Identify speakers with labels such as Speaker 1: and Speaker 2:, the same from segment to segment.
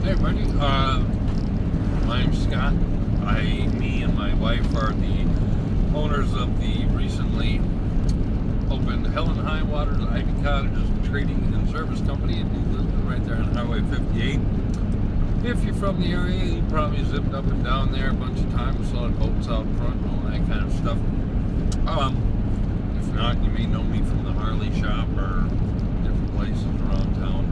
Speaker 1: Hey, buddy. My name's Scott. Me and my wife are the owners of the recently opened Helen Highwater, Ivy Cottages Trading and Service Company in New Lisbon, right there on Highway 58. If you're from the area, you probably zipped up and down there a bunch of times, saw boats out front and all that kind of stuff. If not, you may know me from the Harley shop or different places around town.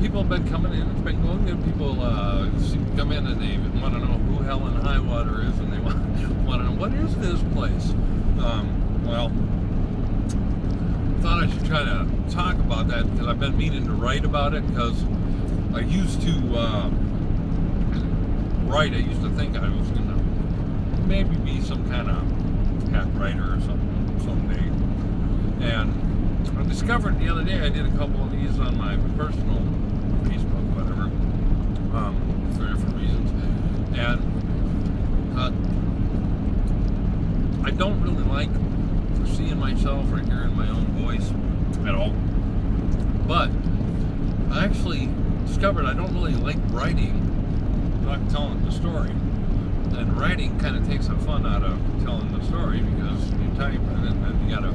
Speaker 1: People have been coming in. It's been going good. People come in and they want to know who Helen Highwater is, and they want to know what is this place. Well, thought I should try to talk about that because I've been meaning to write about it because I used to write. I used to think I was going to maybe be some kind of hack writer or something someday. And I discovered the other day I did a couple of these on my personal Facebook, whatever, for different reasons. And I don't really like seeing myself or hearing my own voice at all. But I actually discovered I don't really like writing, not telling the story. And writing kind of takes the fun out of telling the story because you type it and then you gotta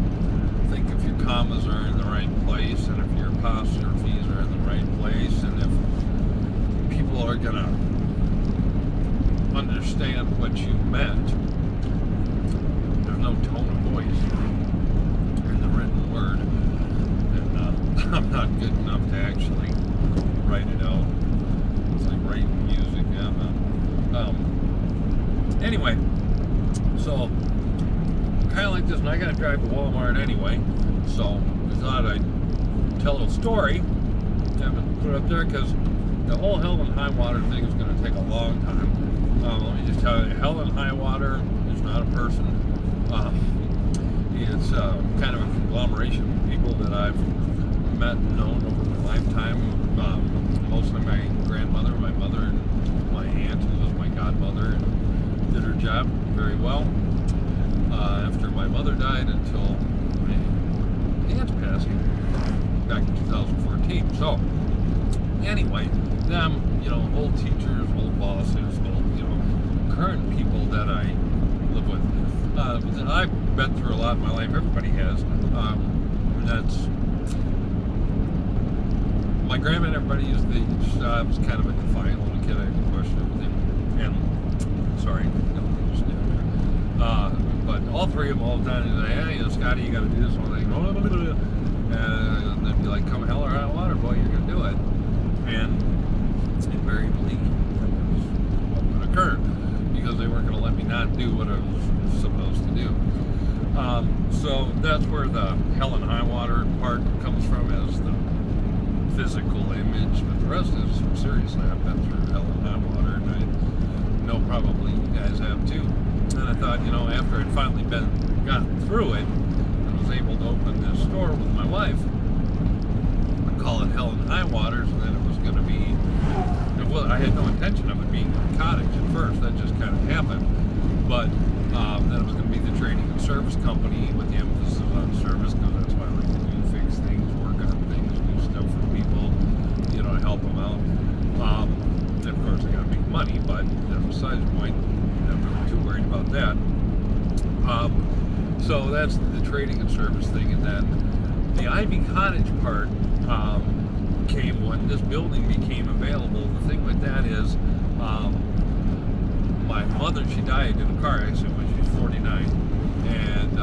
Speaker 1: think if your commas are in the right place and if your apostrophes are in the right place and if people are gonna understand what you meant. There's no tone of voice in the written word, and I'm not good enough to actually write it out. It's like writing music. Anyway, so kind of like this, and I gotta drive to Walmart anyway, so I thought I'd tell a story and put it up there because the whole Helen Highwater thing is going to take a long time. Let me just tell you, Helen Highwater is not a person. It's kind of a conglomeration of people that I've met and known over my lifetime. Mostly my grandmother, my mother, and my aunt, who was my godmother, and did her job very well. After my mother died until my aunt's passing back in 2014. So, anyway, them, old teachers, old bosses, old, current people that I live with. I've been through a lot in my life. Everybody has. And that's my grandma. Everybody used the. I was kind of a defiant little kid. I had to question everything. And sorry. But all three of them all the time, they say, hey, Scotty, you got to do this one thing. And they'd be like, come hell or high water, boy, you're going to do it. And invariably, that would occur because they weren't going to let me not do what I was supposed to do. So that's where the Helen Highwater part comes from, as the physical image. But the rest is, seriously, I've been through Helen Highwater, and I know probably you guys have too. And I thought, after I'd finally gotten through it, I was able to open this store with my wife and call it Helen Highwater's, and then it was going to be, I had no intention of it being Cottage at first, that just kind of happened, but then it was going to be the trading and service company with the emphasis on service, because that's why I like to do fix things, work on things, do stuff for people, to help them out. And of course, I got to make money, but besides the point, I'm not too worried about that. So that's the trading and service thing, and then the Ivy Cottage part came when this building became available. The thing with that is, my mother, she died in a car accident when she was 49, and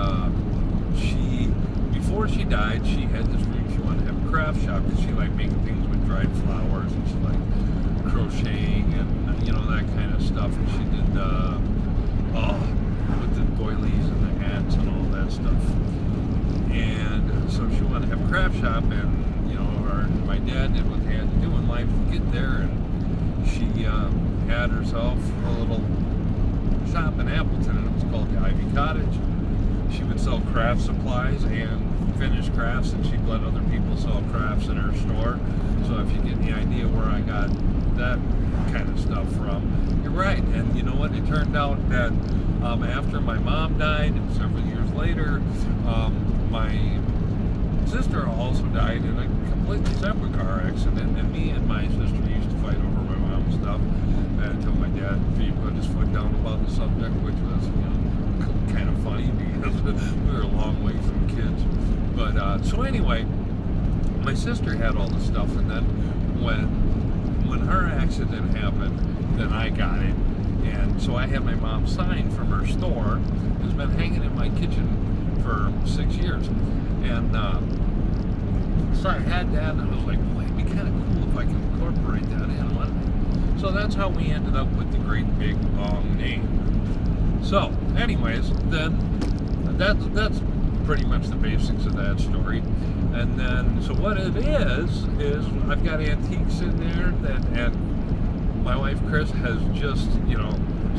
Speaker 1: before she died, she had this dream she wanted to have a craft shop because she liked making things with dried flowers, and she liked crocheting and that kind of stuff, and she did with the doilies and the hats and all that stuff. And so she wanted to have a craft shop, and my dad did what they had to do in life to get there, and she had herself a little shop in Appleton, and it was called the Ivy Cottage. She would sell craft supplies and finished crafts, and she'd let other people sell crafts in her store. So if you get any idea where I got that kind of stuff from, you're right. And you know what? It turned out that after my mom died, and several years later, my sister also died in a completely separate car accident, and me and my sister used to fight over my mom's stuff until my dad put his foot down about the subject, which was, kind of funny because we were a long way from kids. But so anyway, my sister had all the stuff, and then when her accident happened, then I got it, and so I had my mom sign from her store. It's been hanging in my kitchen for 6 years, and so I had that, and I was like, boy, it'd be kind of cool if I could incorporate that in one. So that's how we ended up with the great big long name. So, anyways, then that's pretty much the basics of that story. And then, so what it is I've got antiques in there and my wife Chris has just,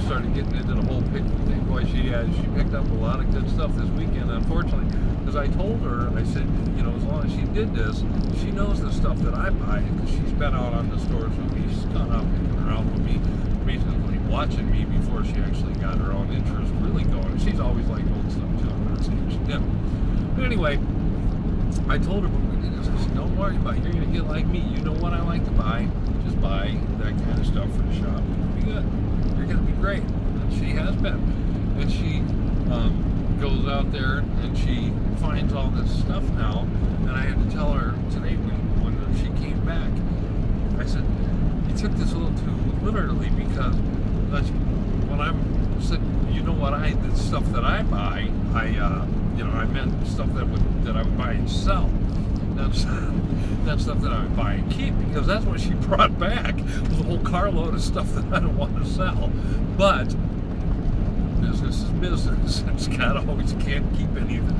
Speaker 1: started getting into the whole picking thing. Boy, she picked up a lot of good stuff this weekend, unfortunately, because I told her, I said, as long as she did this, she knows the stuff that I buy, because she's been out on the stores with me. She's gone out picking around with me, basically watching me before she actually got her own interest really going. She's always liked old stuff too. I'm not saying she didn't. But anyway, I told her when we did this, I said, don't worry about it. You're going to get like me. You know what I like to buy. Just buy that kind of stuff for the shop. It'll be good. You're going to be great. And she has been. And she goes out there and she finds all this stuff now. And I had to tell her today when she came back, I said, you took this a little too literally, because when I said, the stuff that I buy, I meant stuff that I would buy and sell. That's stuff that I would buy and keep, because that's what she brought back, was a whole carload of stuff that I don't want to sell. But business is business. Can't keep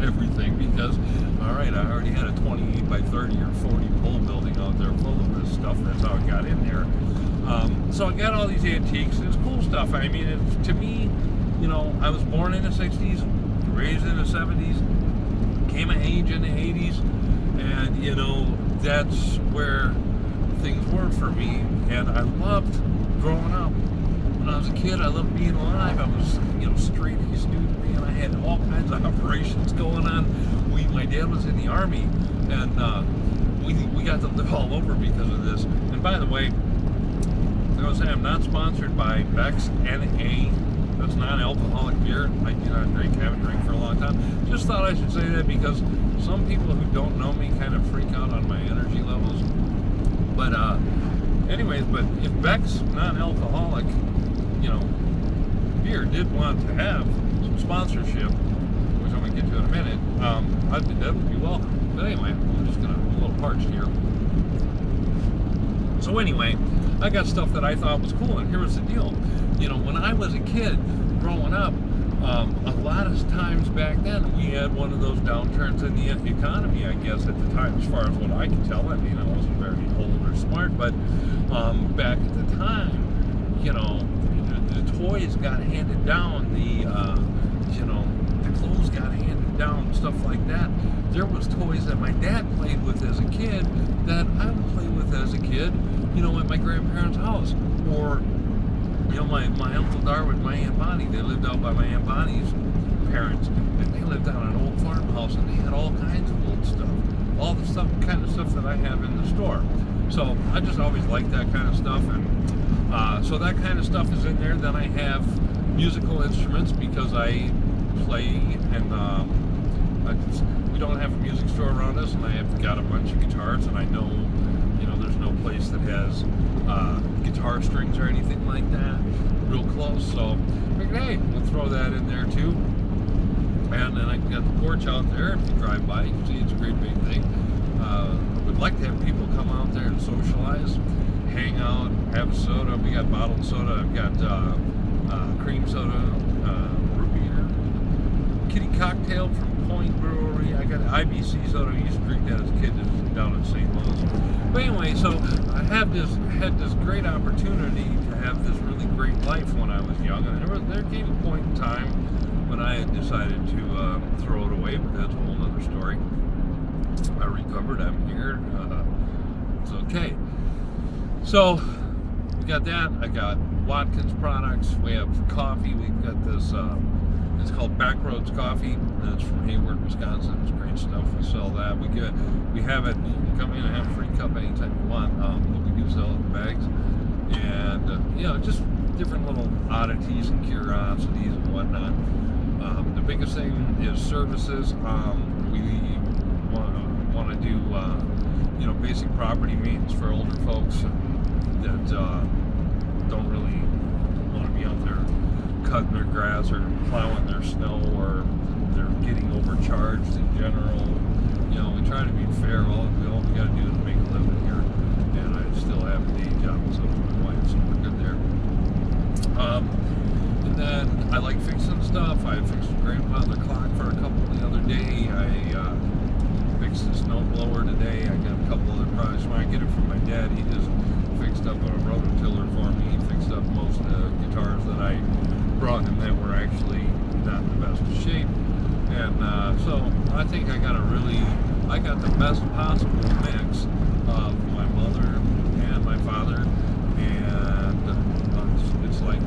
Speaker 1: everything, because, all right, I already had a 28 by 30 or 40 pole building out there full of this stuff. That's how it got in there. So I got all these antiques, and it's cool stuff. I mean, to me, I was born in the 60s, raised in the 70s, came of age in the 80s, and, that's where things were for me. And I loved growing up. When I was a kid, I loved being alive. I was, straight A student, man. I had all kinds of operations going on. My dad was in the Army, and we got to live all over because of this. And by the way, I was saying, I'm not sponsored by Beck's NA. That's non-alcoholic beer. I do not drink, haven't drank for a long time. Just thought I should say that, because some people who don't know me kind of freak out on my energy levels. But anyways, but if Beck's non-alcoholic, beer did want to have some sponsorship, which I'm going to get to in a minute, I'd be welcome. But anyway, I'm just going to, a little parched here. So anyway, I got stuff that I thought was cool, and here was the deal. When I was a kid growing up, a lot of times back then we had one of those downturns in the economy, I guess, at the time, as far as what I could tell. I mean, I wasn't very old or smart, but back at the time, the toys got handed down, the clothes got handed down, stuff like that. There was toys that my dad played with as a kid that I would play with as a kid, at my grandparents' house. Or, my Uncle Darwin, my Aunt Bonnie, they lived out by my Aunt Bonnie's parents, and they lived out in an old farmhouse, and they had all kinds of old stuff. All the kind of stuff that I have in the store. So I just always liked that kind of stuff, and so that kind of stuff is in there. Then I have musical instruments, because I play, and we don't have a music store around us, and I have got a bunch of guitars, and I know, there's no place that has guitar strings or anything like that real close, so I figured, hey, we'll throw that in there too. And then I got the porch out there. If you drive by, you can see it's a great big thing. We'd like to have people come out there and socialize, hang out, have a soda. We got bottled soda. I've got cream soda, root beer, kitty cocktail from Point Brewery. I got IBC soda. I used to drink that as a kid down in St. Louis. But anyway, so I had this great opportunity to have this really great life when I was young, and there came a point in time when I had decided to throw it away, but that's a whole other story. I recovered. I'm here. It's okay. So we got that. I got Watkins products. We have coffee. We've got this It's called Backroads Coffee. And it's from Hayward, Wisconsin. It's great stuff. We sell that. We have it. You can come in and have a free cup anytime you want. But we do sell it in bags, and just different little oddities and curiosities and whatnot. The biggest thing is services. We want to do basic property maintenance for older folks that don't really want to be out there cutting their grass or plowing their snow, or they're getting overcharged in general. We try to be fair. All we got to do is make a living here, and I still have a day job, so my wife, so we're good there. And then I like fixing stuff. I fixed a grandfather clock for a couple the other day. I fixed a snow blower today. I got a couple other projects. When I get it from my dad, he just fixed up a rototiller for me. He fixed up most of the guitars that I brought him that were actually not in the best of shape. And so I think I got the best possible mix of my mother and my father. And it's like,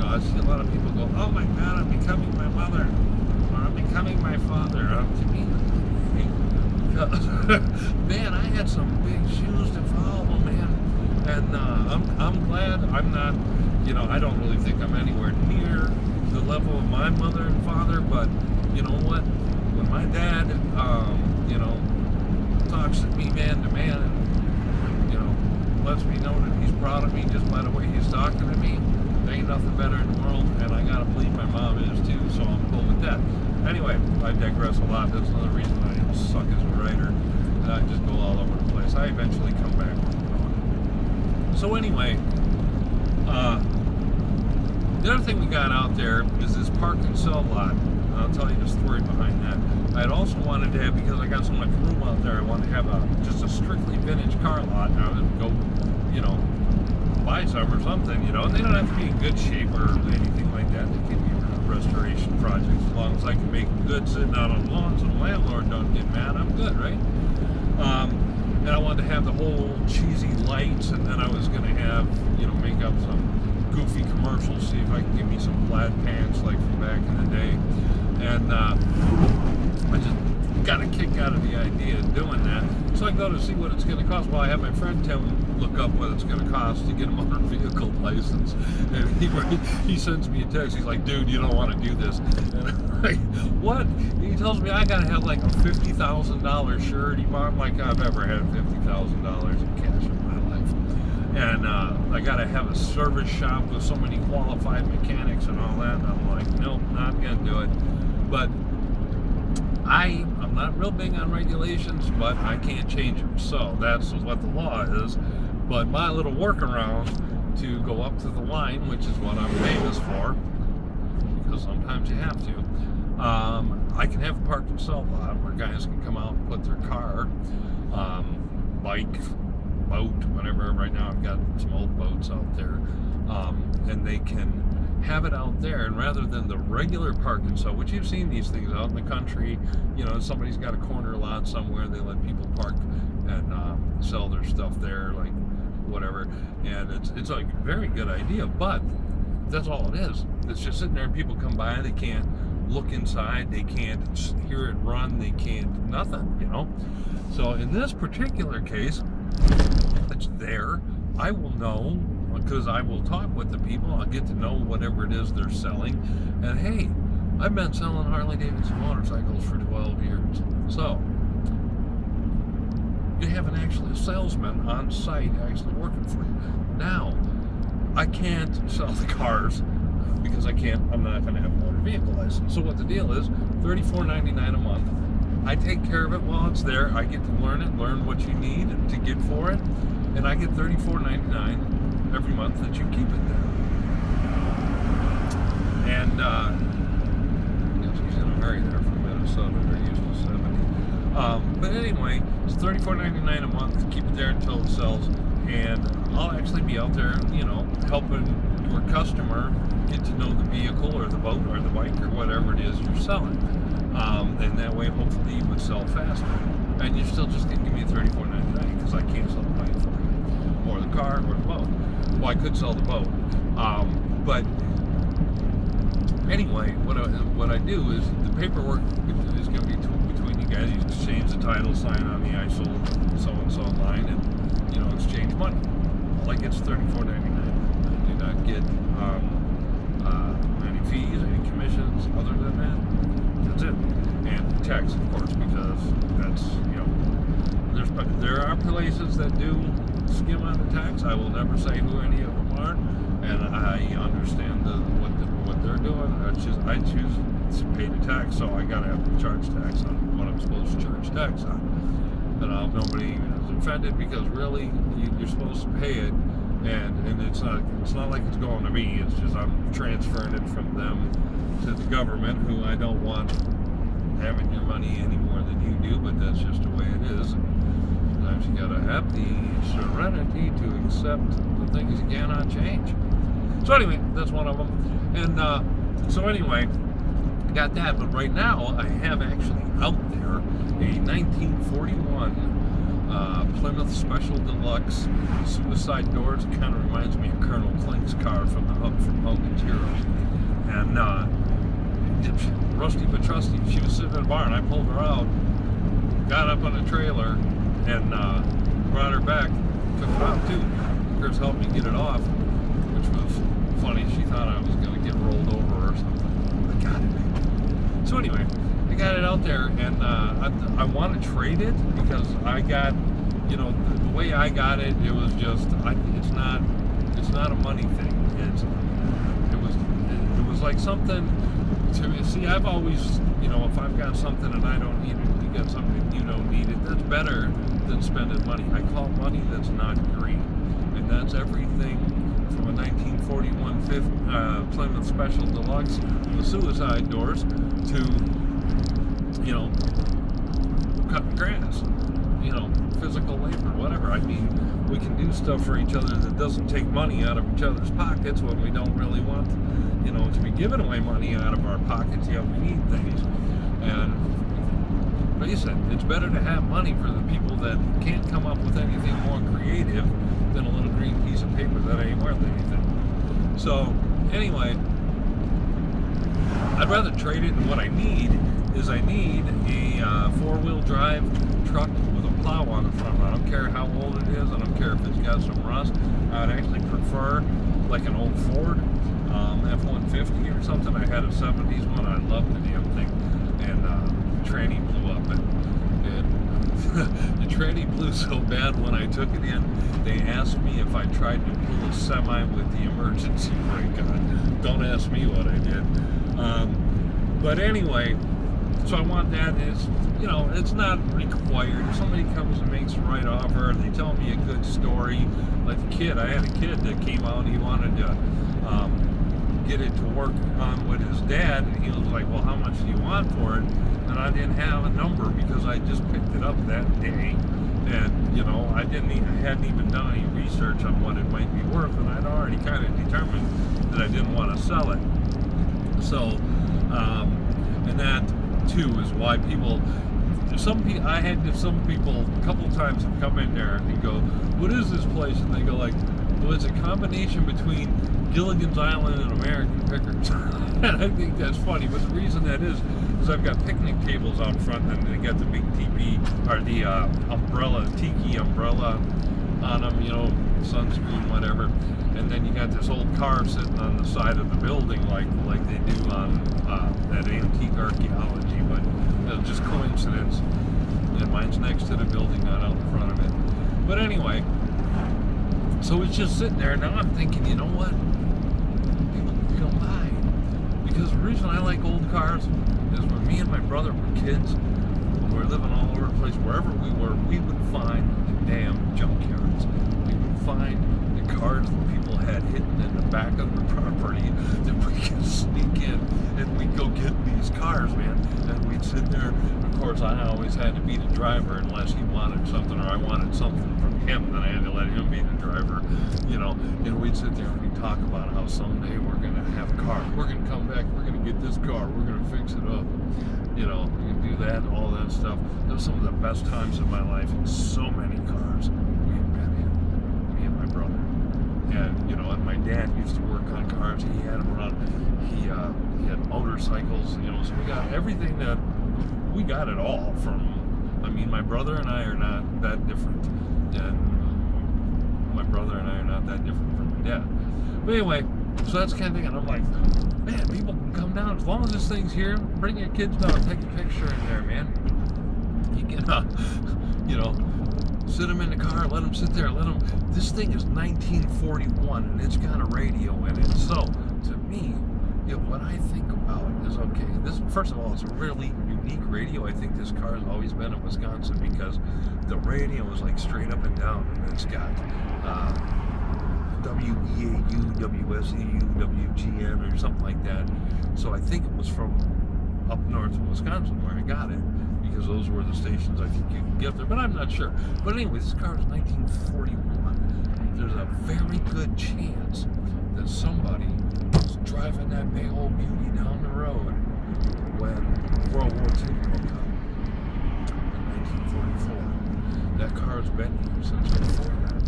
Speaker 1: I see a lot of people go, oh my God, I'm becoming my mother, or I'm becoming my father. To me, man, I had some big shoes to follow, man. And I'm glad I'm not, I don't really think I'm anywhere near the level of my mother and father, but you know what? When my dad, talks to me man to man and, lets me know that he's proud of me just by the way he's talking to me, there ain't nothing better in the world, and I gotta believe my mom is too, so I'm cool with that. Anyway, I digress a lot. That's another reason I suck as a writer, and I just go all over the place. I eventually come back. So anyway, the other thing we got out there is this park and sell lot. I'll tell you the story behind that. I'd also wanted to have, because I got so much room out there, I wanted to have just a strictly vintage car lot. And I would go, buy some or something, and they don't have to be in good shape or anything like that. They can be restoration projects, as long as I can make them good sitting out on lawns and the landlord don't get mad, I'm good, right? And I wanted to have the whole cheesy lights, and then I was going to have, make up some goofy commercials, see if I can get me some plaid pants like from back in the day. And I just got a kick out of the idea of doing that. So I go to see what it's going to cost. Well, I have my friend Tim look up what it's going to cost to get a motor vehicle license. And he sends me a text. He's like, dude, you don't want to do this. And I'm like, what? And he tells me I got to have like a $50,000 surety bond. Like I've ever had $50,000 in cash in my life. And I got to have a service shop with so many qualified mechanics and all that. And I'm like, nope, not going to do it. But I'm not real big on regulations, but I can't change them. So that's what the law is. But my little workaround to go up to the line, which is what I'm famous for, because sometimes you have to, I can have a park and sell lot where guys can come out and put their car, bike, boat, whatever. Right now I've got some old boats out there, and they can have it out there, and rather than the regular park and sell, which you've seen these things out in the country, somebody's got a corner lot somewhere, they let people park and sell their stuff there, like whatever, and it's like a very good idea, but that's all it is. It's just sitting there and people come by, they can't look inside, they can't hear it run, they can't nothing, So in this particular case, it's there. I will know, because I will talk with the people. I'll get to know whatever it is they're selling. And hey, I've been selling Harley-Davidson motorcycles for 12 years. So, you have a salesman on site actually working for you. Now, I can't sell the cars because I'm not going to have a motor vehicle license. So what the deal is, $34.99 a month. I take care of it while it's there. I get to learn what you need to get for it. And I get $34.99 every month that you keep it there. And he's in a hurry there from Minnesota. They're used to 70. But anyway, it's $34.99 a month to keep it there until it sells. And I'll actually be out there, helping your customer get to know the vehicle or the boat or the bike or whatever it is you're selling. And that way, hopefully, you would sell faster. And you're still just going to give me $34.99 because I can't sell the bike for you, or the car, or the boat. Well, I could sell the boat, but Anyway, what I do is the paperwork is going to be between you guys. You exchange the title, sign on the I sold so and so line, and exchange money. All I get is $34.99. I do not get any fees, any commissions other than that. That's it. And tax, of course, because that's there are places that do skim on the tax. I will never say who any of them are, and I understand what they're doing. I choose to pay the tax, so I gotta have to charge tax on what I'm supposed to charge tax on. And nobody is offended because really you're supposed to pay it, and it's not like it's going to me. It's just I'm transferring it from them to the government, who I don't want having your money any more than you do, but that's just the way it is. Sometimes you gotta have the serenity to accept the things you cannot change. So anyway, that's one of them. And so anyway, I got that. But right now, I have actually out there a 1941 Plymouth Special Deluxe suicide doors. It kind of reminds me of Colonel Klink's car from Hogan's Heroes. And Rusty but Trusty, she was sitting in a barn. I pulled her out, got up on the trailer, and brought her back. Took it out too. Chris helped me get it off, which was funny. She thought I was going to get rolled over or something. I got it. So anyway, I got it out there, and I want to trade it because I got, the way I got it, it was just, it's not a money thing. It was like something to me. See, I've always, if I've got something and I don't need it, you got something and you don't need it, that's better than spending money. I call money that's not green, and that's everything from a 1941 Plymouth Special Deluxe, the suicide doors, to cutting grass, physical labor, whatever. I mean, we can do stuff for each other that doesn't take money out of each other's pockets when we don't really want, to be giving away money out of our pockets. We need things. And face it, it's better to have money for the people that can't come up with anything more creative than a little green piece of paper that ain't worth anything. So anyway, I'd rather trade it. And what I need is a 4-wheel drive truck with a plow on the front. I don't care how old it is. I don't care if it's got some rust. I would actually prefer like an old Ford F-150 or something. I had a 70s one. I loved the damn thing. And the tranny blew up. And the tranny blew so bad when I took it in, they asked me if I tried to pull a semi with the emergency brake on. Don't ask me what I did. But anyway, so I want that. It's not required. If somebody comes and makes a right offer, they tell me a good story. Like the kid, I had a kid that came out and he wanted to get it to work on with his dad, and he was like, well, how much do you want for it? And I didn't have a number because I just picked it up that day, and I hadn't even done any research on what it might be worth, and I'd already kind of determined that I didn't want to sell it. So and that too is why some people a couple times have come in there and go, what is this place? And they go like, well, it's a combination between Gilligan's Island and American Pickers. And I think that's funny, but the reason that is I've got picnic tables out front, and they got the big teepee, or the tiki umbrella on them, sunscreen, whatever. And then you got this old car sitting on the side of the building like they do on that antique archaeology, but it's just coincidence. And mine's next to the building, not out in front of it. But anyway, so it's just sitting there. Now I'm thinking, you know what? People can buy. Because the reason I like old cars is when me and my brother were kids, we were living all over the place, wherever we were, we would find the damn junkyards. We would find the cars that people had hidden in the back of their property that we could sneak in, and we'd go get these cars, man. And we'd sit there. Of course, I always had to be the driver unless he wanted something or I wanted something from him, then I had to let him be the driver, and we'd sit there and we'd talk about how someday we're going to have a car. We're going to come back, we're going to get this car, we're going to fix it up. We can do that, all that stuff. Those are some of the best times of my life. So many cars we have been in, me and my brother. And, and my dad used to work on cars. He had them run. He had motorcycles, so we got everything we got it all from, my brother and I are not that different. And my brother and I are not that different from my dad. But anyway, so that's the kind of thing, and I'm like, man, people can come down as long as this thing's here. Bring your kids down, take a picture in there, man. You can, sit them in the car, let them sit there, this thing is 1941, and it's got a radio in it. So, to me, what I think about is, okay, this, first of all, it's a really unique radio. I think this car has always been in Wisconsin because the radio is like straight up and down, and it's got WEAU, WSEU, WGN, or something like that. So I think it was from up north in Wisconsin where I got it, because those were the stations I think you can get there, but I'm not sure. But anyway, this car is 1941. There's a very good chance that somebody was driving that big old beauty down the road when World War II broke out in 1944. That car's been here since before that.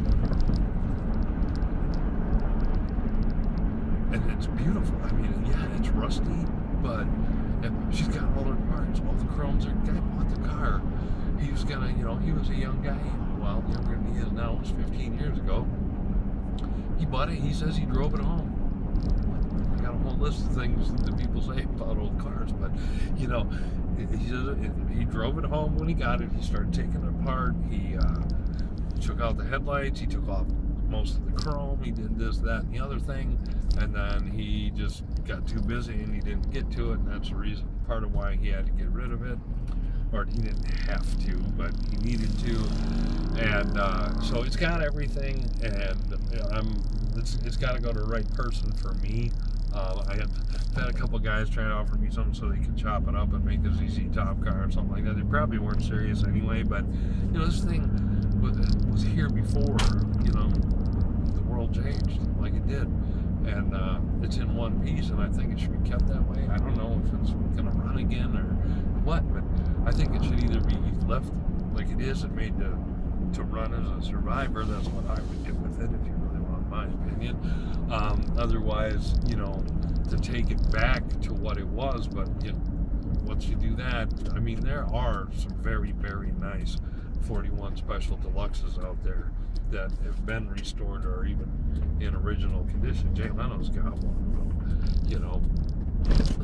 Speaker 1: And it's beautiful. Yeah, it's rusty, but she's got all her parts, all the chromes. The guy bought the car. He was he was a young guy, well, younger than he is now. It was 15 years ago. He bought it. He says he drove it home. I got a whole list of things that people say about old cars, but he says he drove it home when he got it. He started taking it apart. He took out the headlights. He took off most of the chrome. He did this, that, and the other thing, and then he just got too busy and he didn't get to it, and that's the reason, part of why he had to get rid of it. Or he didn't have to, but he needed to. And so it's got everything, and it's got to go to the right person for me. I have had a couple guys try to offer me something so they can chop it up and make a ZZ Top car or something like that. They probably weren't serious anyway, but this thing was here before the world changed like it did. And it's in one piece, and I think it should be kept that way. I don't know if it's going to run again or what, but I think it should either be left like it is and made to run as a survivor. That's what I would do with it, if you really want my opinion. Otherwise, to take it back to what it was. But once you do that, there are some very, very nice 41 Special Deluxes out there that have been restored or even in original condition. Jay Leno's got one,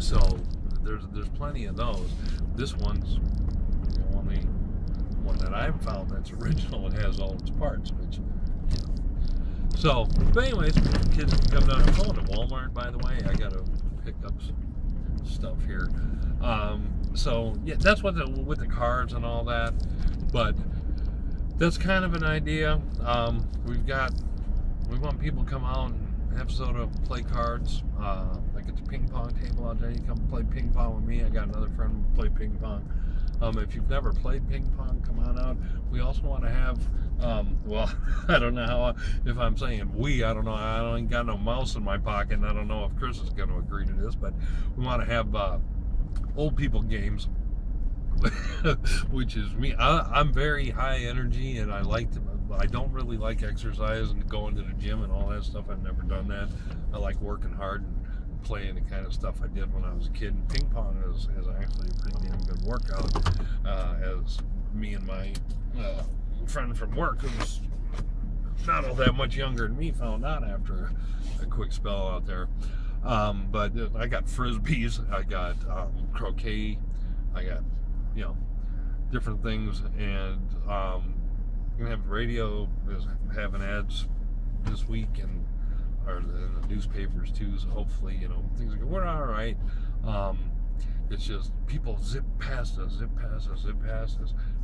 Speaker 1: so there's plenty of those. This one's the only one that I've found that's original and has all its parts, which so, but anyways, kids can come down. I'm going to Walmart, by the way. I gotta pick up some stuff here. So yeah, that's what with the cars and all that, but that's kind of an idea. We want people to come out and have soda, play cards. I get the ping pong table out there. You come play ping pong with me. I got another friend who play ping pong. If you've never played ping pong, come on out. We also want to have, I don't know if I'm saying we, I don't know. I ain't got no mouse in my pocket, and I don't know if Chris is going to agree to this, but we want to have old people games, which is me. I'm very high energy, and I don't really like exercise and going to the gym and all that stuff. I've never done that. I like working hard and playing the kind of stuff I did when I was a kid. And ping pong is actually a pretty damn good workout, as me and my friend from work, who's not all that much younger than me, found out after a quick spell out there. But I got frisbees, I got croquet, I got different things, and I'm gonna have the radio is having ads this week, and or in the newspapers too, so hopefully things are good. We're all right. It's just people zip past us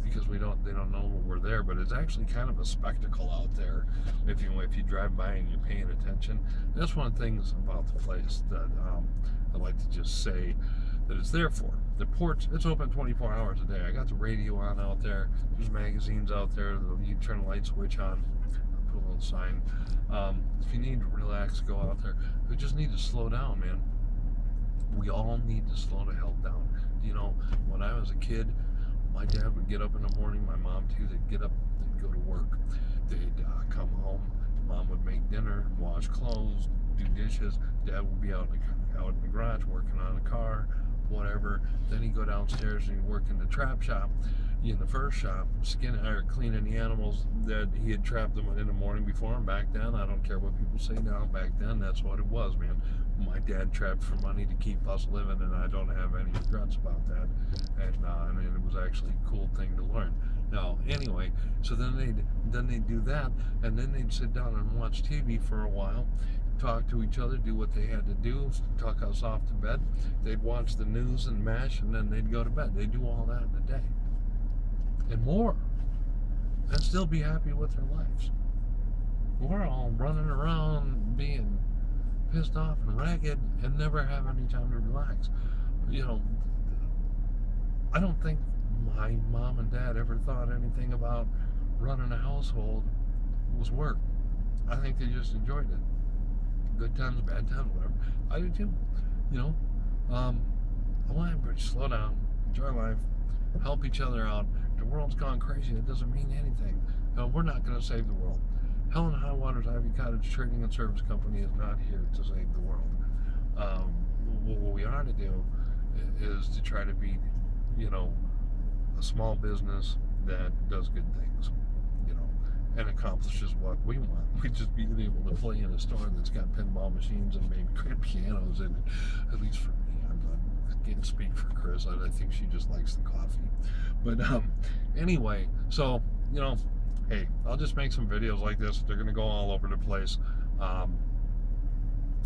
Speaker 1: because they don't know we're there, but it's actually kind of a spectacle out there if you drive by and you're paying attention. And that's one of the things about the place that I like to just say that it's there for. The porch, it's open 24 hours a day. I got the radio on out there. There's magazines out there. You turn the light switch on, put a little sign. If you need to relax, go out there. We just need to slow down, man. We all need to slow the hell down. When I was a kid, my dad would get up in the morning, my mom too, they'd get up, they'd go to work, they'd come home, mom would make dinner, wash clothes, do dishes. Dad would be out in the garage working on a car, whatever. Then he'd go downstairs and he'd work in the trap shop, in the fur shop, skinning or cleaning the animals that he had trapped them in the morning before. And back then, I don't care what people say now, back then that's what it was, man. My dad trapped for money to keep us living, and I don't have any regrets about that. And I mean, it was actually a cool thing to learn. Now, anyway, so then they'd do that, and then they'd sit down and watch TV for a while, talk to each other, do what they had to do, tuck us off to bed. They'd watch the news and MASH, and then they'd go to bed. They'd do all that in a day and more, and still be happy with their lives. We're all running around being pissed off and ragged and never have any time to relax. I don't think my mom and dad ever thought anything about running a household was work. I think they just enjoyed it. Good times, bad times, whatever. I do too. I want everybody to slow down, enjoy life, help each other out. The world's gone crazy. It doesn't mean anything. We're not going to save the world. Helen Highwater's Ivy Cottage Trading and Service Company is not here to save the world. What we are to do is to try to be, a small business that does good things, and accomplishes what we want. We just being able to play in a store that's got pinball machines and maybe grand pianos in it, at least for me. I can't speak for Chris. I think she just likes the coffee. But anyway, so, hey, I'll just make some videos like this. They're going to go all over the place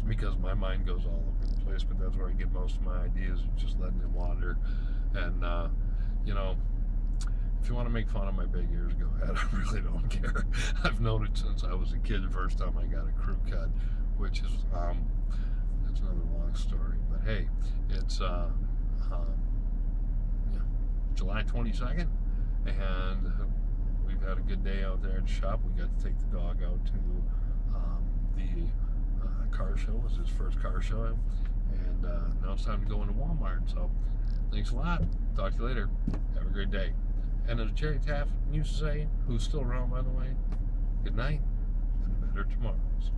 Speaker 1: because my mind goes all over the place, but that's where I get most of my ideas, just letting it wander. And, if you want to make fun of my big ears, go ahead. I really don't care. I've known it since I was a kid, the first time I got a crew cut, which is, that's another long story. But hey, it's July 22nd, and we've had a good day out there at the shop. We got to take the dog out to the car show. It was his first car show, and now it's time to go into Walmart. So thanks a lot. Talk to you later. Have a great day. And as Jerry Taft used to say, who's still around, by the way, good night and better tomorrows.